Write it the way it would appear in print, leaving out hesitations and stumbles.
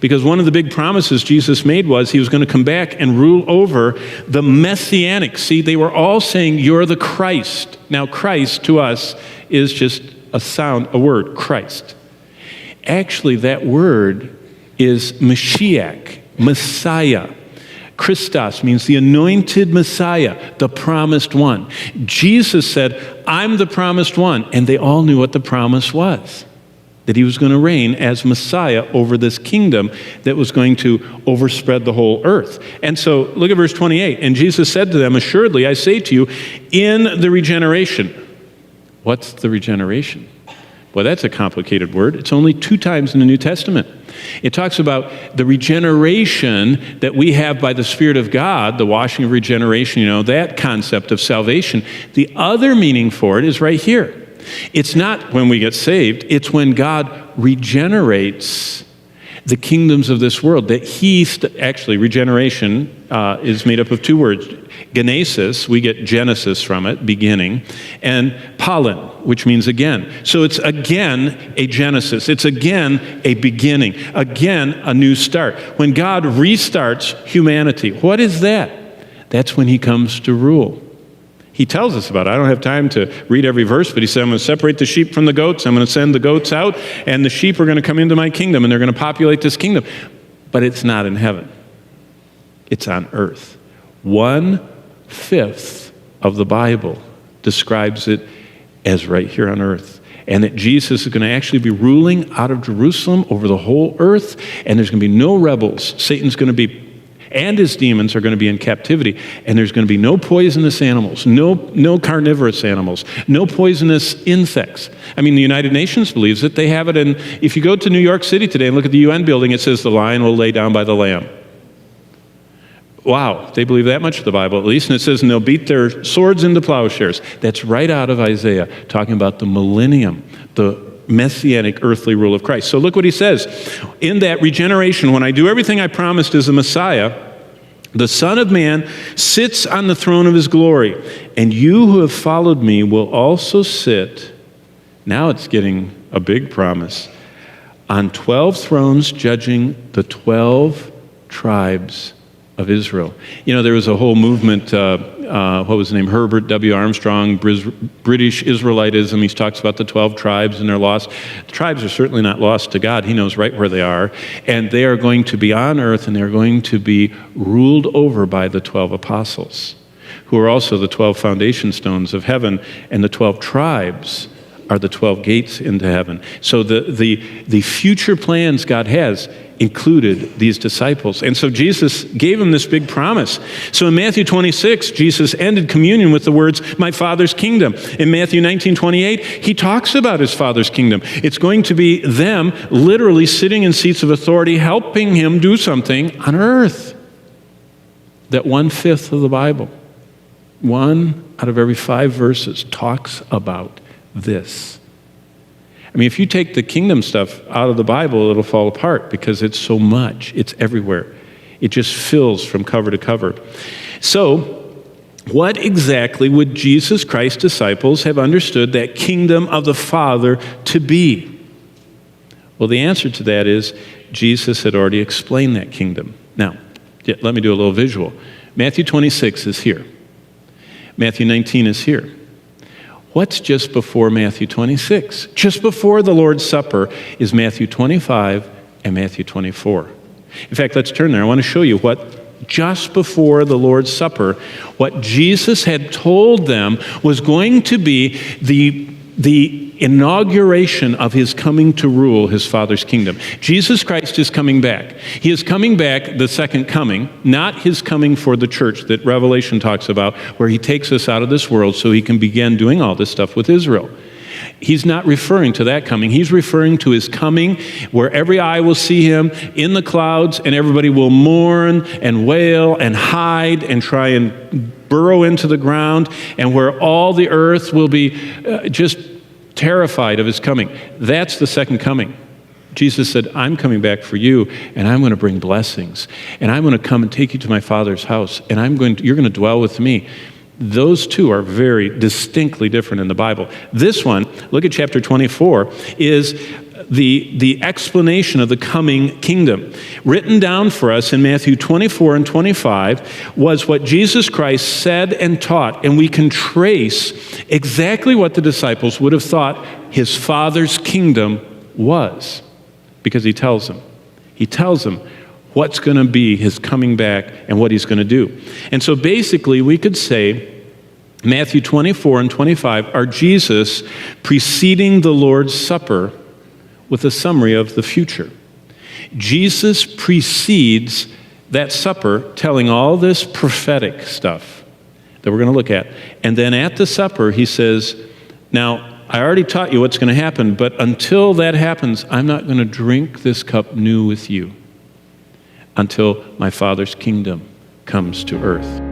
because one of the big promises Jesus made was he was going to come back and rule over the Messianic. See, they were all saying, you're the Christ. Now, Christ to us is just a word, Christ. Actually, that word is Mashiach, Messiah. Christos means the anointed Messiah, the promised one. Jesus said, I'm the promised one. And they all knew what the promise was, that he was going to reign as Messiah over this kingdom that was going to overspread the whole earth. And so look at verse 28. And Jesus said to them, assuredly, I say to you, in the regeneration. What's the regeneration? Well, that's a complicated word. It's only 2 times in the New Testament. It talks about the regeneration that we have by the Spirit of God, the washing of regeneration, that concept of salvation. The other meaning for it is right here. It's not when we get saved, it's when God regenerates the kingdoms of this world. That actually, regeneration is made up of 2 words. Genesis, we get Genesis from it, beginning, and pollen, which means again. So it's again a Genesis. It's again a beginning. Again, a new start. When God restarts humanity, what is that? That's when he comes to rule. He tells us about it. I don't have time to read every verse, but he said, I'm going to separate the sheep from the goats. I'm going to send the goats out, and the sheep are going to come into my kingdom, and they're going to populate this kingdom. But it's not in heaven. It's on earth. 1/5 of the Bible describes it as right here on earth. And that Jesus is going to actually be ruling out of Jerusalem over the whole earth, and there's going to be no rebels. Satan's going to be, and his demons are going to be in captivity, and there's going to be no poisonous animals, no carnivorous animals, no poisonous insects. I mean, the United Nations believes it. They have it in, if you go to New York City today and look at the UN building, it says the lion will lay down by the lamb. Wow, they believe that much of the Bible at least. And it says, and they'll beat their swords into plowshares. That's right out of Isaiah, talking about the millennium, the Messianic earthly rule of Christ. So look what he says. In that regeneration, when I do everything I promised as a Messiah, the Son of Man sits on the throne of his glory. And you who have followed me will also sit, now it's getting a big promise, on 12 thrones judging the 12 tribes of Israel. There was a whole movement, what was his name? Herbert W. Armstrong, British Israelitism. He talks about the 12 tribes and they're lost. The tribes are certainly not lost to God. He knows right where they are. And they are going to be on earth, and they're going to be ruled over by the 12 apostles, who are also the 12 foundation stones of heaven, and the 12 tribes are the 12 gates into heaven. So the future plans God has included these disciples. And so Jesus gave them this big promise. So in Matthew 26, Jesus ended communion with the words, my Father's kingdom. In Matthew 19:28, he talks about his Father's kingdom. It's going to be them literally sitting in seats of authority, helping him do something on earth. That 1/5 of the Bible, 1 out of every 5 verses, talks about this. I mean, if you take the kingdom stuff out of the Bible, it'll fall apart because it's so much. It's everywhere. It just fills from cover to cover. So, what exactly would Jesus Christ's disciples have understood that kingdom of the Father to be? Well, the answer to that is Jesus had already explained that kingdom. Now, let me do a little visual. Matthew 26 is here. Matthew 19 is here. What's just before Matthew 26? Just before the Lord's Supper is Matthew 25 and Matthew 24. In fact, let's turn there. I want to show you what just before the Lord's Supper, what Jesus had told them was going to be the inauguration of his coming to rule his Father's kingdom. Jesus Christ is coming back. He is coming back, the second coming, not his coming for the church that Revelation talks about, where he takes us out of this world so he can begin doing all this stuff with Israel. He's not referring to that coming. He's referring to his coming where every eye will see him in the clouds, and everybody will mourn and wail and hide and try and burrow into the ground, and where all the earth will be just terrified of his coming. That's the second coming. Jesus said, I'm coming back for you, and I'm going to bring blessings, and I'm going to come and take you to my Father's house, and you're going to dwell with me. Those two are very distinctly different in the Bible. This one, look at chapter 24, is the explanation of the coming kingdom. Written down for us in Matthew 24 and 25 was what Jesus Christ said and taught, and we can trace exactly what the disciples would have thought his Father's kingdom was, because he tells them. He tells them what's going to be his coming back and what he's going to do. And so basically we could say Matthew 24 and 25 are Jesus preceding the Lord's Supper with a summary of the future. Jesus precedes that supper telling all this prophetic stuff that we're going to look at. And then at the supper he says, now I already taught you what's going to happen, but until that happens, I'm not going to drink this cup new with you until my Father's kingdom comes to earth.